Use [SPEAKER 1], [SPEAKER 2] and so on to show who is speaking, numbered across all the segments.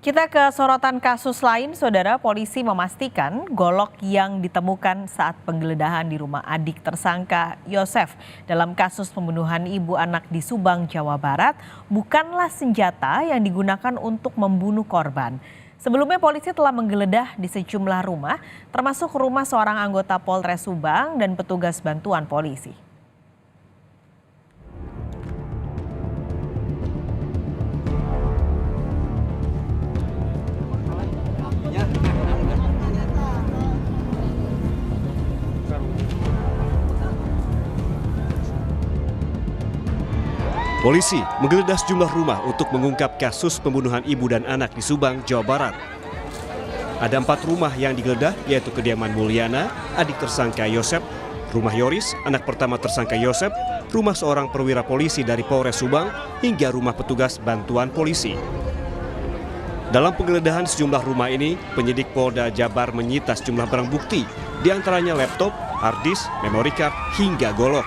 [SPEAKER 1] Kita ke sorotan kasus lain, Saudara. Polisi memastikan golok yang ditemukan saat penggeledahan di rumah adik tersangka Yosef dalam kasus pembunuhan ibu anak di Subang, Jawa Barat bukanlah senjata yang digunakan untuk membunuh korban. Sebelumnya polisi telah menggeledah di sejumlah rumah, termasuk rumah seorang anggota Polres Subang dan petugas bantuan polisi.
[SPEAKER 2] Polisi menggeledah sejumlah rumah untuk mengungkap kasus pembunuhan ibu dan anak di Subang, Jawa Barat. Ada 4 rumah yang digeledah, yaitu kediaman Mulyana, adik tersangka Yosef, rumah Yoris, anak pertama tersangka Yosef, rumah seorang perwira polisi dari Polres Subang, hingga rumah petugas bantuan polisi. Dalam penggeledahan sejumlah rumah ini, penyidik Polda Jabar menyita sejumlah barang bukti, diantaranya laptop, hard disk, memory card, hingga golok.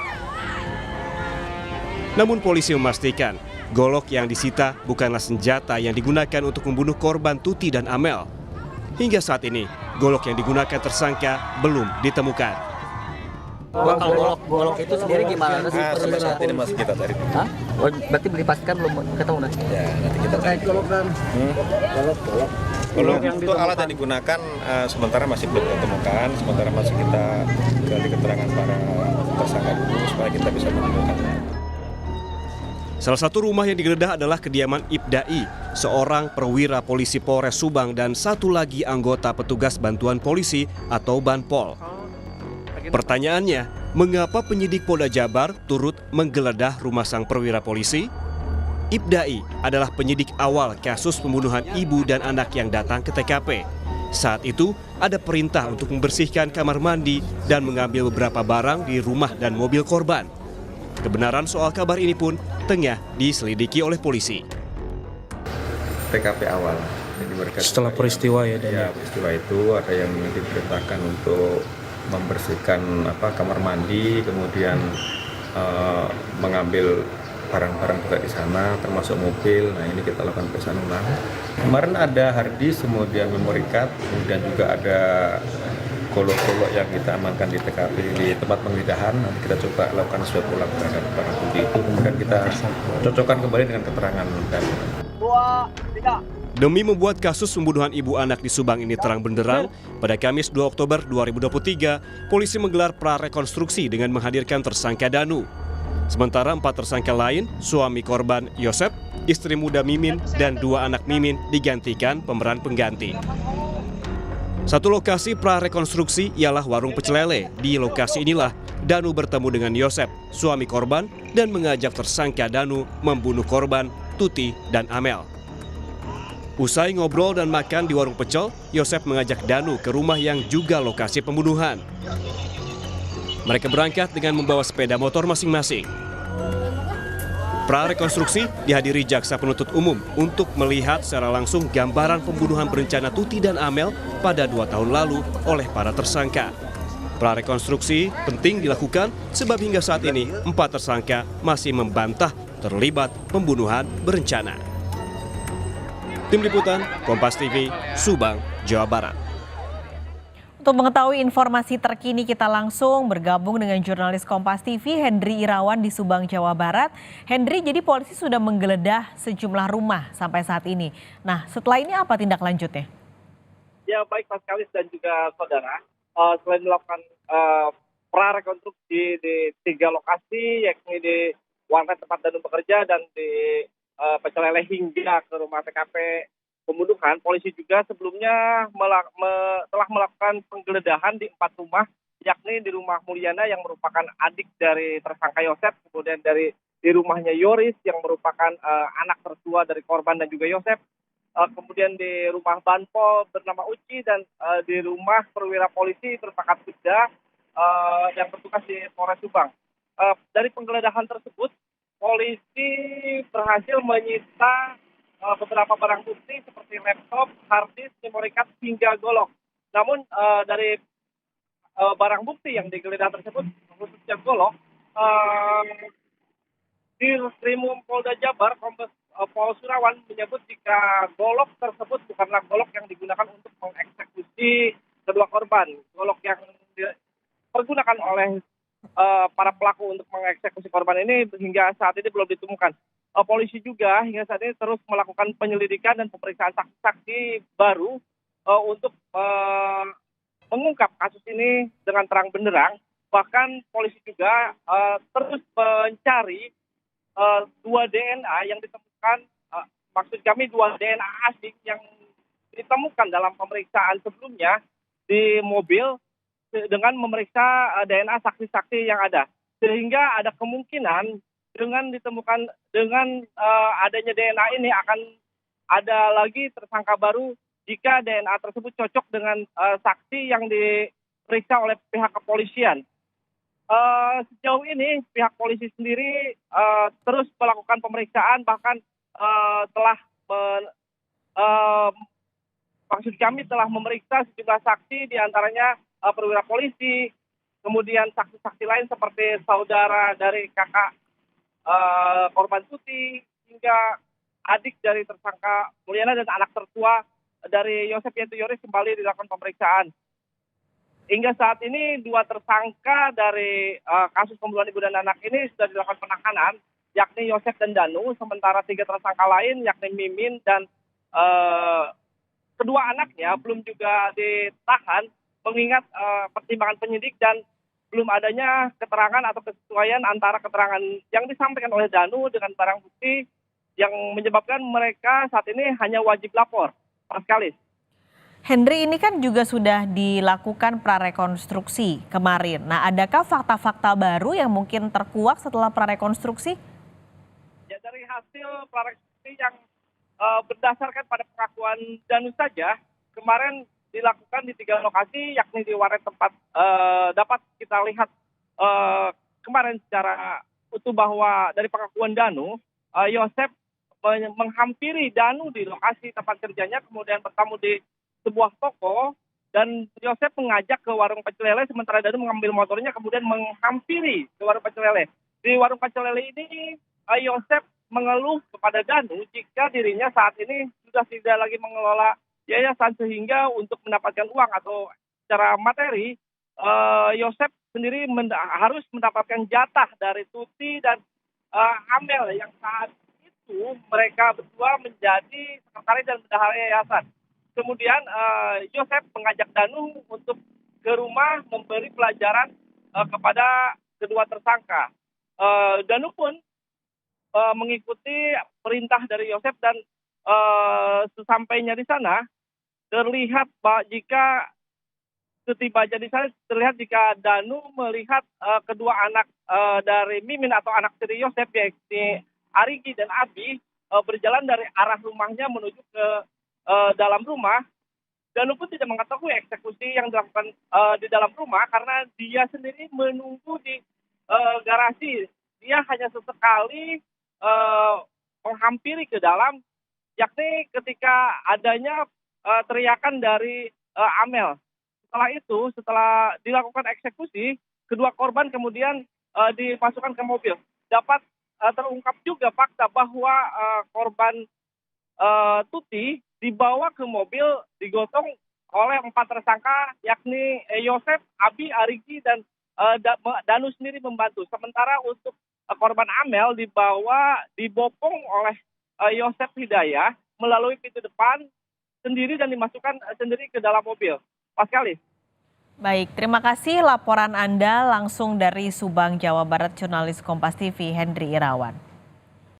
[SPEAKER 2] Namun polisi memastikan golok yang disita bukanlah senjata yang digunakan untuk membunuh korban Tuti dan Amel. Hingga saat ini, golok yang digunakan tersangka belum ditemukan.
[SPEAKER 3] Kalau golok itu sendiri gimana sih?
[SPEAKER 4] Sampai saat ini masih kita cari.
[SPEAKER 3] Hah? Oh, berarti dipastikan belum ketemu nih?
[SPEAKER 4] Ya, nanti kita cari. Golok itu alat yang digunakan sementara masih belum ditemukan, sementara masih kita gali keterangan para tersangka dulu supaya kita bisa menemukannya.
[SPEAKER 2] Salah satu rumah yang digeledah adalah kediaman Ibdai, seorang perwira polisi Polres Subang dan satu lagi anggota petugas bantuan polisi atau Banpol. Pertanyaannya, mengapa penyidik Polda Jabar turut menggeledah rumah sang perwira polisi? Ibdai adalah penyidik awal kasus pembunuhan ibu dan anak yang datang ke TKP. Saat itu, ada perintah untuk membersihkan kamar mandi dan mengambil beberapa barang di rumah dan mobil korban. Kebenaran soal kabar ini pun tengah diselidiki oleh polisi.
[SPEAKER 4] TKP awal. Jadi mereka
[SPEAKER 5] setelah peristiwa ya, Dan?
[SPEAKER 4] Ya, peristiwa itu ada yang diperintahkan untuk membersihkan kamar mandi, kemudian mengambil barang-barang juga di sana, termasuk mobil. Nah, ini kita lakukan pemeriksaan ulang. Kemarin ada hard disk, kemudian memory card, kemudian juga ada golok-golok yang kita amankan di TKP di tempat penggeledahan. Nanti kita coba lakukan swab ulang terhadap barang bukti itu, kemudian kita cocokkan kembali dengan keterangan dan
[SPEAKER 2] Demi membuat kasus pembunuhan ibu anak di Subang ini terang benderang, pada Kamis 2 Oktober 2023, polisi menggelar prarekonstruksi dengan menghadirkan tersangka Danu. Sementara 4 tersangka lain, suami korban Yosef, istri muda Mimin, dan 2 anak Mimin digantikan pemeran pengganti. Satu lokasi prarekonstruksi ialah warung pecel lele. Di lokasi inilah Danu bertemu dengan Yosef, suami korban, dan mengajak tersangka Danu membunuh korban Tuti dan Amel. Usai ngobrol dan makan di warung pecel, Yosef mengajak Danu ke rumah yang juga lokasi pembunuhan. Mereka berangkat dengan membawa sepeda motor masing-masing. Prarekonstruksi dihadiri jaksa penuntut umum untuk melihat secara langsung gambaran pembunuhan berencana Tuti dan Amel pada 2 tahun lalu oleh para tersangka. Prarekonstruksi penting dilakukan sebab hingga saat ini 4 tersangka masih membantah terlibat pembunuhan berencana. Tim Liputan, Kompas TV, Subang, Jawa Barat.
[SPEAKER 1] Untuk mengetahui informasi terkini kita langsung bergabung dengan jurnalis Kompas TV Hendri Irawan di Subang, Jawa Barat. Hendri, jadi polisi sudah menggeledah sejumlah rumah sampai saat ini. Nah, setelah ini apa tindak lanjutnya?
[SPEAKER 6] Ya, baik Mas Kalis dan juga saudara. Selain melakukan prarekonstruksi di 3 lokasi, yakni di warnet tempat Danu bekerja dan di pecel lele hingga ke rumah TKP pembunuhan, polisi juga sebelumnya telah melakukan penggeledahan di 4 rumah, yakni di rumah Mulyana yang merupakan adik dari tersangka Yosef, kemudian di rumahnya Yoris yang merupakan anak tertua dari korban dan juga Yosef, kemudian di rumah Banpol bernama Uci, dan di rumah perwira polisi berpangkat Ibda yang bertugas di Polres Subang. Dari penggeledahan tersebut, polisi berhasil menyita beberapa barang bukti seperti laptop, hard disk, memory card, hingga golok. Namun dari barang bukti yang digeledah tersebut, khususnya golok, di Reskrimum Polda Jabar, Kombes Pol Surawan menyebut jika golok tersebut bukan karena golok yang digunakan untuk mengeksekusi kedua korban. Golok yang dipergunakan oleh para pelaku untuk mengeksekusi korban ini hingga saat ini belum ditemukan. Polisi juga hingga saat ini terus melakukan penyelidikan dan pemeriksaan saksi-saksi baru untuk mengungkap kasus ini dengan terang benderang. Bahkan polisi juga terus mencari dua DNA yang ditemukan, maksud kami dua DNA asing yang ditemukan dalam pemeriksaan sebelumnya di mobil dengan memeriksa DNA saksi-saksi yang ada. Sehingga ada kemungkinan dengan adanya DNA ini akan ada lagi tersangka baru jika DNA tersebut cocok dengan saksi yang diperiksa oleh pihak kepolisian. Sejauh ini pihak polisi sendiri terus melakukan pemeriksaan, bahkan maksud kami telah memeriksa sejumlah saksi, diantaranya perwira polisi, kemudian saksi-saksi lain seperti saudara dari kakak korban Tuti hingga adik dari tersangka Mulyana dan anak tertua dari Yosef yaitu Yoris kembali dilakukan pemeriksaan. Hingga saat ini dua tersangka dari kasus pembunuhan ibu dan anak ini sudah dilakukan penahanan, yakni Yosef dan Danu, sementara tiga tersangka lain yakni Mimin dan kedua anaknya belum juga ditahan mengingat pertimbangan penyidik dan belum adanya keterangan atau kesesuaian antara keterangan yang disampaikan oleh Danu dengan barang bukti yang menyebabkan mereka saat ini hanya wajib lapor. Pak Kalis.
[SPEAKER 1] Henry, ini kan juga sudah dilakukan prarekonstruksi kemarin. Nah, adakah fakta-fakta baru yang mungkin terkuak setelah prarekonstruksi?
[SPEAKER 6] Ya, dari hasil prarekonstruksi yang berdasarkan pada pengakuan Danu saja, kemarin dilakukan di 3 lokasi, yakni di waret tempat dapat kita lihat kemarin secara utuh bahwa dari pengakuan Danu, Yosef menghampiri Danu di lokasi tempat kerjanya, kemudian bertemu di sebuah toko, dan Yosef mengajak ke warung pecel lele, sementara Danu mengambil motornya kemudian menghampiri ke warung pecel lele. Di warung pecel lele ini Yosef mengeluh kepada Danu jika dirinya saat ini sudah tidak lagi mengelola yayasan, sehingga untuk mendapatkan uang atau secara materi Yosef sendiri harus mendapatkan jatah dari Tuti dan Amel yang saat itu mereka berdua menjadi sekretaris dan bendahara yayasan. Kemudian Yosef mengajak Danu untuk ke rumah memberi pelajaran kepada kedua tersangka. Danu pun mengikuti perintah dari Yosef dan sesampainya di sana terlihat jika setibanya di sana terlihat jika Danu melihat kedua anak dari Mimin atau anak dari Yosef yaitu Arigi dan Abi berjalan dari arah rumahnya menuju ke dalam rumah. Danu pun tidak mengetahui eksekusi yang dilakukan di dalam rumah karena dia sendiri menunggu di garasi. Dia hanya sesekali menghampiri ke dalam, yakni ketika adanya teriakan dari Amel. Setelah itu, setelah dilakukan eksekusi, kedua korban kemudian dimasukkan ke mobil. Dapat terungkap juga fakta bahwa korban Tuti dibawa ke mobil digotong oleh 4 tersangka, yakni Yosef, Abi, Arigi, dan Danu sendiri membantu. Sementara untuk korban Amel dibopong oleh Yosef Hidayah melalui pintu depan sendiri dan dimasukkan sendiri ke dalam mobil. Paskalis.
[SPEAKER 1] Baik, terima kasih laporan Anda langsung dari Subang, Jawa Barat, jurnalis Kompas TV Henry Irawan.